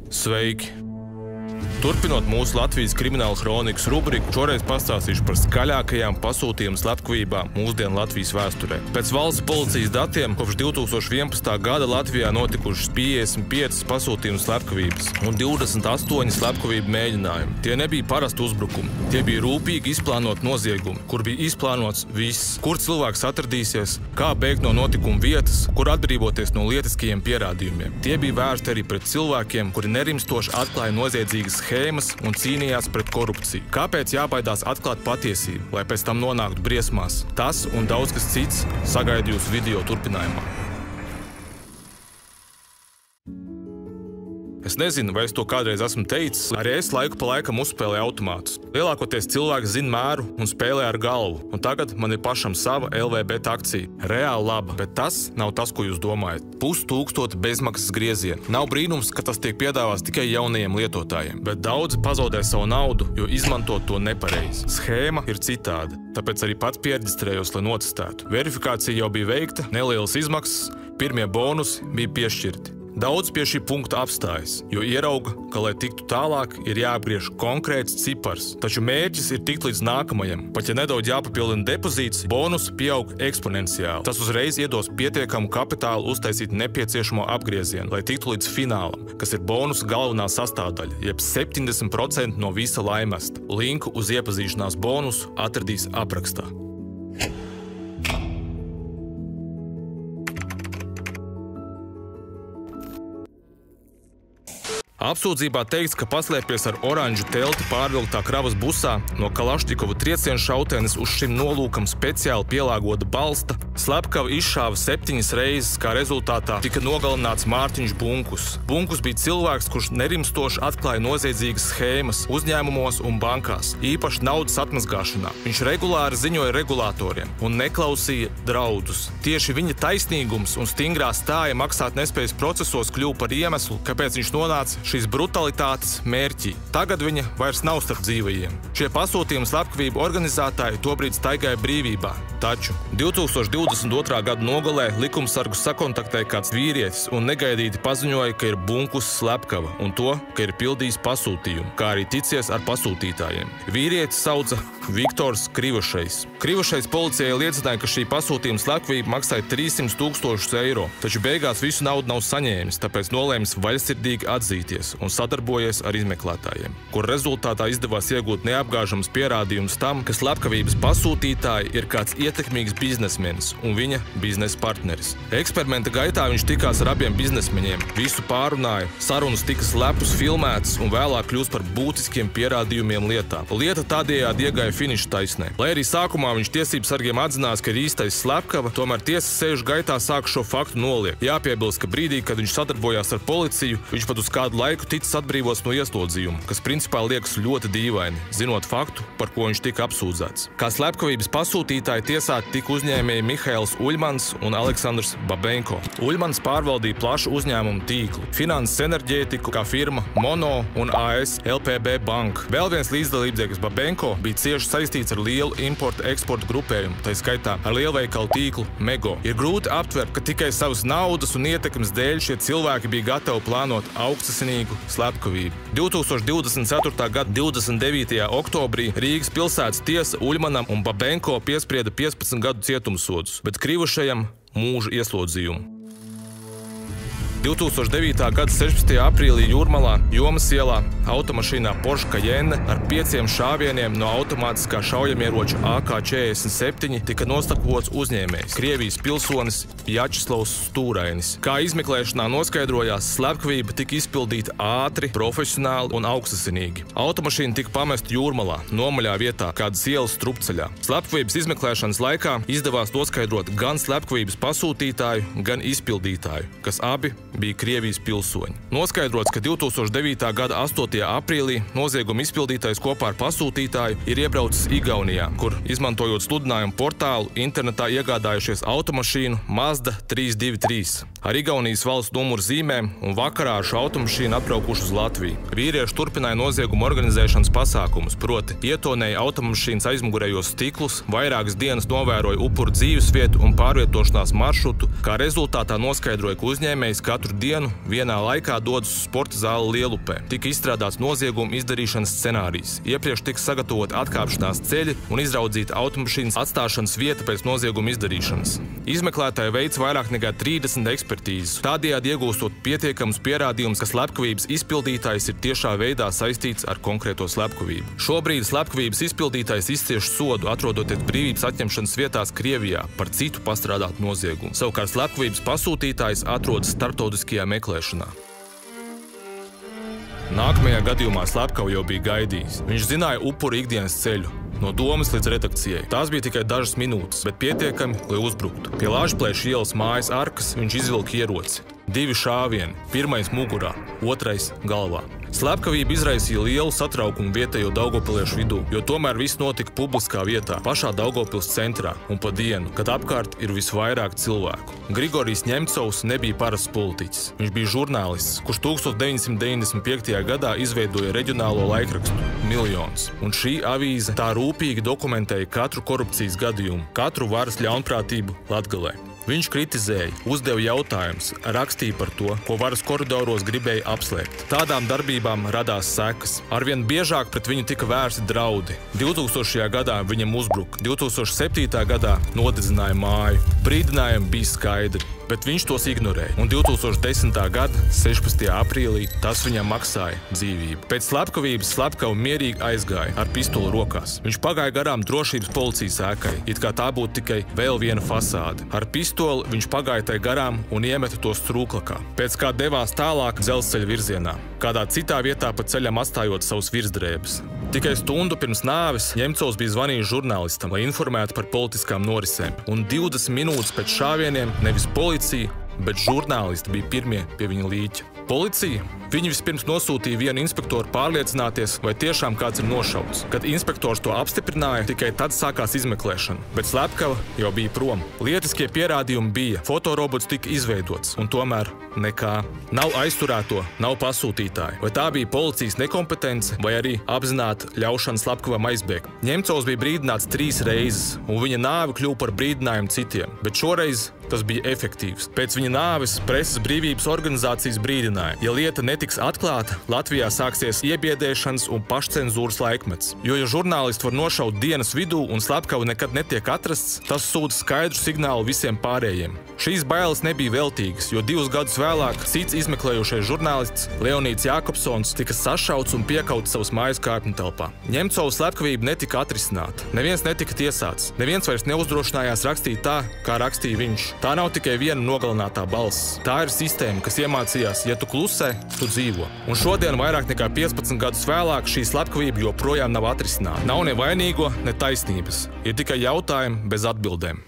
Sveiki! Turpinot mūsu Latvijas krimināla kronikas rubriku, šoreiz pastāstīšu par skaļākajām pasūtījuma slepkavībām mūsdienu Latvijas vēsturē. Pēc valsts policijas datiem kopš 2011. gada Latvijā notikušas 55 pasūtījuma slepkavības un 28 slepkavību mēģinājumi. Tie nebija parasti uzbrukumi, tie bija rūpīgi izplānoti noziegumi, kur bija izplānots viss, kur cilvēks atradīsies, kā bēgt no notikuma vietas, kur atbrīvoties no lietiskajiem pierādījumiem. Tie bija vērsti arī pret cilvēkiem, kuri nerimstoši atklāja noziedzīgas schēmas un cīnījās pret korupciju. Kāpēc jābaidās atklāt patiesību, lai pēc tam nonāktu briesmās? Tas un daudz kas cits sagaida jūsu video turpinājumā. Es nezinu, vai es to kādreiz esmu teicis, arī es laiku pa laikam uzspēlēju automātus. Lielākoties cilvēki zina mēru un spēlē ar galvu, un tagad man ir pašam sava LVBet akcija. Reāli laba, bet tas nav tas, ko jūs domājat. 5000 bezmaksas griezieni. Nav brīnums, ka tas tiek piedāvāts tikai jaunajiem lietotājiem, bet daudzi pazaudē savu naudu, jo izmanto to nepareizi. Schēma ir citāda, tāpēc arī pats pierģistrējos, lai notestētu. Verifikācija jau bija veikta, nelielas izmaksas, pirmie bonusi bija piešķirti. Daudz pie šī punkta apstājas, jo ierauga, ka, lai tiktu tālāk, ir jāapgriež konkrēts cipars. Taču mērķis ir tikt līdz nākamajam. Pat ja nedaudz jāpapildina depozīts, bonus pieaug eksponenciāli. Tas uzreiz iedos pietiekamu kapitālu uztaisīt nepieciešamo apgriezienu, lai tiktu līdz finālam, kas ir bonusa galvenā sastāvdaļa, jeb 70% no visa laimesta. Linku uz iepazīšanās bonusu atradīs aprakstā. Apsūdzībā teikts, ka paslēpies ar oranžu telti pārvilktā kravas busā no Kalašņikova trieciena šautenes uz šim nolūkam speciāli pielāgota balsta, slepkava izšāva 7 reizes, kā rezultātā tika nogalināts Mārtiņš Bunkus. Bunkus bija cilvēks, kurš nerimstoši atklāja noziedzīgas schēmas uzņēmumos un bankās, īpaši naudas atmazgāšanā. Viņš regulāri ziņoja regulātoriem un neklausīja draudus. Tieši viņa taisnīgums un stingrā stāja maksāt nespējas procesos kļuva par iemeslu, kāpēc viņš nonāca šīs brutalitātes mērķī. Tagad viņa vairs nav starp dzīvajiem. Šie pasūtījuma slepkavību organizētāji tobrīd staigāja brīvībā. Taču 2022. gada nogalē likumsargus sakontaktēja kāds vīrietis un negaidīti paziņoja, ka ir Bunkus slepkava un to, ka ir pildījis pasūtījumu, kā arī ticies ar pasūtītājiem. Vīrietis sauca Viktors Krivašais. Krivašais policijai liecināja, ka šī pasūtījuma slepkavība maksāja 300 000 eiro, taču beigās visu naudu nav saņēmis, tāpēc nolēmis vaļsirdīgi atzīties un sadarbojies ar izmeklētājiem, kur rezultātā izdevās iegūt neapgāžamus pierādījumus tam, ka slepkavības pasūtītāji ir kāds ietekmīgs biznesmenis un viņa biznesa partneris. Eksperimenta gaitā viņš tikās ar abiem biznesmeņiem, visu pārunāja, sarunas tika slepus filmētas un vēlāk kļūst par būtiskiem pierādījumiem lietā. Lieta tādējādi iegāja finiša taisnē. Lai arī sākumā viņš tiesību sargiem atzinās, ka ir īstais slepkava, tomēr tiesas sēžu gaitā sāk šo faktu noliegt. Jāpiebilst, ka brīdī, kad viņš sadarbojās ar policiju, viņš pat uz kādu laiku ticis atbrīvots no ieslodzījuma, kas principā liekas ļoti dīvaini, zinot faktu, par ko viņš tika apsūdzēts. Kā slepkavības pasūtītāji tiesāti tika uzņēmēji Mihails Uļmans un Aleksandrs Babenko. Uļmans pārvaldīja plašu uzņēmumu tīklu, finanses enerģētiku kā firma Mono un AS LPB Bank. Vēl viens līdzdalībnieks Babenko bija cieši saistīts ar lielu importu-eksportu grupējumu, tā skaitā ar lielveikalu tīklu Mego. Ir grūti aptvert, ka tikai savas naudas un ietekmes dēļ šie cilvēki bija gatavi plānot augstasinīgu slepkavību. 2024. gada 29. oktobrī Rīgas pilsētas tiesa Uļmanam un Babenko piesprieda 15 gadu cietumsodus, bet Krivašajam mūža ieslodzījumu. 2009. gada 16. aprīlī Jūrmalā, Jomas ielā, automašīnā Porsche Cayenne ar 5 šāvieniem no automātiskā šaujamieroča AK-47 tika noslapkots uzņēmējs, Krievijas pilsonis Jačislavs Stūrainis. Kā izmeklēšanā noskaidrojās, slepkavība tika izpildīta ātri, profesionāli un augstasinīgi. Automašīna tika pamesta Jūrmalā, nomaļā vietā, kādas ielas strupceļā. Slepkavības izmeklēšanas laikā izdevās noskaidrot gan slepkavības pasūtītāju, gan izpildītāju, kas abi bija Krievijas pilsoņi. Noskaidrots, ka 2009. gada 8. aprīlī nozieguma izpildītājs kopā ar pasūtītāju ir iebraucis Igaunijā, kur, izmantojot sludinājumu portālu, internetā iegādājušies automašīnu Mazda 323 ar Igaunijas valsts numuru zīmēm un vakarā ar šo automašīnu atbraukuši uz Latviju. Vīrieši turpināja nozieguma organizēšanas pasākumus, proti ietonēja automašīnas aizmugurējos stiklus, vairākas dienas novēroja upuru dzīvesvietu un pārvietošanās maršrutu, kā rezultātā noskaidroja, ka uzņēmējs katru katru dienu vienā laikā dodas uz sporta zāli Lielupē. Tika izstrādāts nozieguma izdarīšanas scenārijs. Iepriekš tika sagatavot atkāpšanās ceļi un izraudzīta automašīnas atstāšanas vieta pēc nozieguma izdarīšanas. Izmeklētāji veica vairāk nekā 30 ekspertīzes, tādējādi iegūstot pietiekamus pierādījumus, ka slepkavības izpildītājs ir tiešā veidā saistīts ar konkrēto slepkavību. Šobrīd slepkavības izpildītājs izcieš sodu, atrodoties brīvības atņemšanas vietās Krievijā par citu pastrādātu noziegumu. Savukārt slepkavības pasūtītājs atrodas starptautiskajā meklēšanā. Nākamajā gadījumā slepkavu jau bija gaidījis. Viņš zināja upura ikdienas ceļu. No domas līdz redakcijai. Tās bija tikai dažas minūtes, bet pietiekami, lai uzbruktu. Pie Lāčplēša ielas mājas arkas viņš izvilka ieroci. 2 šāvieni, pirmais mugurā, otrais galvā. Slepkavība izraisīja lielu satraukumu vietējo daugavpiliešu vidū, jo tomēr viss notika publiskā vietā, pašā Daugavpils centrā un pa dienu, kad apkārt ir visvairāk cilvēku. Grigorijs Ņemcovs nebija parasts politiķis. Viņš bija žurnālists, kurš 1995. gadā izveidoja reģionālo laikrakstu Miljons. Un šī avīze tā rūpīgi dokumentēja katru korupcijas gadījumu, katru varas ļaunprātību Latgalē. Viņš kritizēja, uzdeva jautājumus, rakstīja par to, ko varas koridoros gribēja apslēpt. Tādām darbībām radās sekas. Arvien biežāk pret viņu tika vērsti draudi. 2000. gadā viņam uzbruka, 2007. gadā nodedzināja māju. Brīdinājumi bija skaidri, bet viņš tos ignorēja. Un 2010. gada 16. aprīlī tas viņam maksāja dzīvību. Pēc slepkavības slepkava mierīgi aizgāja ar pistoli rokās. Viņš pagāja garām drošības policijas ēkai, it kā tā būtu tikai vēl viena fasāde. Ar pistoli viņš pagāja tai garām un iemeta to strūklakā. Pēc kā devās tālāk dzelzceļa virzienā, kādā citā vietā pa ceļam atstājot savus virsdrēbes. Tikai stundu pirms nāves Ņemcovs bija zvanījis žurnālistam, lai informētu par politiskām norisēm. Un 20 minūtes pēc šāvieniem nevis policija, bet žurnālisti bija pirmie pie viņa līķa. Policija? Viņi vispirms nosūtīja vienu inspektoru pārliecināties, vai tiešām kāds ir nošauts. Kad inspektors to apstiprināja, tikai tad sākās izmeklēšana. Bet slepkava jau bija prom. Lietiskie pierādījumi bija, fotorobots tika izveidots, un tomēr nekā. Nav aizturēto, nav pasūtītāju. Vai tā bija policijas nekompetence, vai arī apzināta ļaušana slepkavam aizbēgt. Ņemcovs bija brīdināts 3 reizes, un viņa nāve kļuva par brīdinājumu citiem. Bet šoreiz tas bija efektīvs. Pēc viņa nāves preses brīvības organizācijas brīdināja, ja lieta netiks atklāta, Latvijā sāksies iebiedēšanas un pašcenzūras laikmets. Jo, ja žurnālisti var nošaut dienas vidū un slepkava nekad netiek atrasts, tas sūta skaidru signālu visiem pārējiem. Šīs bailes nebija veltīgas, jo 2 gadus vēlāk cits izmeklējošais žurnālists Leonīds Jākopsons tika sašauts un piekauts savas mājas kārpņu telpā. Ņemcova slepkavība netika atrisināta. Neviens netika tiesāts. Neviens vairs neuzdrošinājās rakstīt tā, kā rakstīja viņš. Tā nav tikai viena nogalinātā balss. Tā ir sistēma, kas iemācījās, ja tu klusē, tu dzīvo. Un šodien, vairāk nekā 15 gadus vēlāk, šī slepkavība joprojām nav atrisināta. Nav ne vainīgo, ne taisnības. Ir tikai jautājumi bez atbildēm.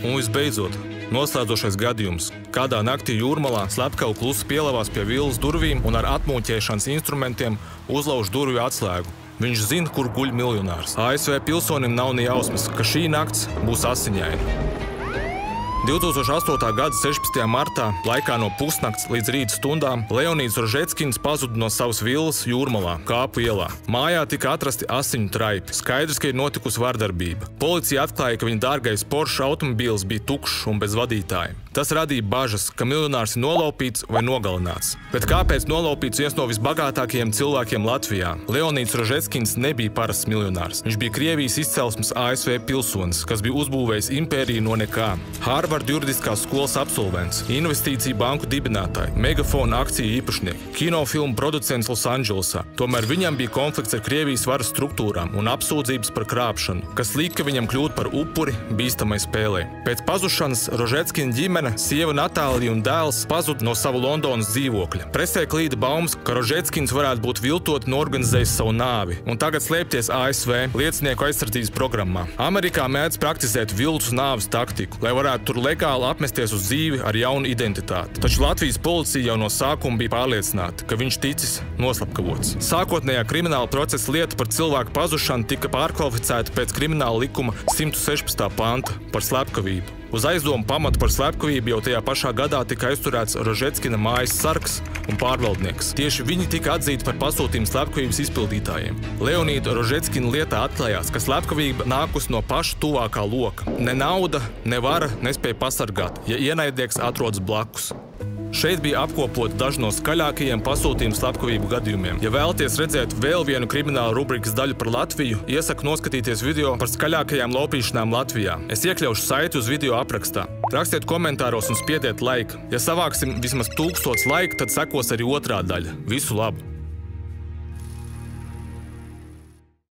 Un visbeidzot, noslēdzošais gadījums. Kādā naktī Jūrmalā slepkava klusi pielavās pie villas durvīm un ar atmuļķēšanas instrumentiem uzlauž durvju atslēgu. Viņš zina, kur guļ miljonārs. ASV pilsonim nav ne jausmas, ka šī nakts būs asiņaina. 2008. gada 16. martā, laikā no pusnakts līdz rīta stundām, Leonīds Rožeckins pazuda no savas villas Jūrmalā, Kāpu ielā. Mājā tika atrasti asiņu traipi. Skaidrs, ka ir notikusi vardarbība. Policija atklāja, ka viņa dārgais Porsche automobīls bija tukšs un bez vadītāja. Tas radīja bažas, ka miljonārs ir nolaupīts vai nogalināts. Bet kāpēc nolaupīts viens no visbagātākajiem cilvēkiem Latvijā? Leonīds Rožeckins nebija parasts miljonārs. Viņš bija Krievijas izcelsmes ASV pilsonis, kas bija uzbūvējis impēriju no nekā. Harvard juridiskās skolas absolvents, investīciju banku dibinātāji, Megafona akciju īpašnieki, kinofilmu producents Losandželosā. Tomēr viņam bija konflikts ar Krievijas varas struktūrām un apsūdzības par krāpšanu, kas lika viņam kļūt par upuri bīstamai spēlei. Pēc pazušanas Rožeckina ģimene, sieva Natālija un dēls pazuda no sava Londonas dzīvokļa. Presē klīda baumas, ka Rožeckins varētu būt viltot un organizējis savu nāvi, un tagad slēpties ASV liecinieku aizsardzības programmā. Amerikā mēdz praktizēt viltus nāves taktiku, lai varētu tur legāli apmesties uz dzīvi ar jaunu identitāti. Taču Latvijas policija jau no sākuma bija pārliecināta, ka viņš ticis noslapkavots. Sākotnējā krimināla procesa lieta par cilvēku pazušanu tika pārkvalificēta pēc krimināla likuma 116. panta par slepkavību. Uz aizdomu pamatu par slepkavību jau tajā pašā gadā tika aizturēts Rožeckina mājas sargs un pārvaldnieks. Tieši viņi tika atzīti par pasūtījumu slepkavības izpildītājiem. Leonīda Rožeckina lietā atklājās, ka slepkavība nākus no paša tuvākā loka. Ne nauda, ne vara nespēja pasargāt, ja ienaidnieks atrodas blakus. Šeit bija apkopoti daži no skaļākajiem pasūtījumu slepkavību gadījumiem. Ja vēlaties redzēt vēl vienu kriminālu rubrikas daļu par Latviju, iesaku noskatīties video par skaļākajām laupīšanām Latvijā. Es iekļaušu saiti uz video aprakstā. Rakstiet komentāros un spiediet laiku. Ja savāksim vismaz 1000 laiku, tad sekos arī otrā daļa. Visu labu!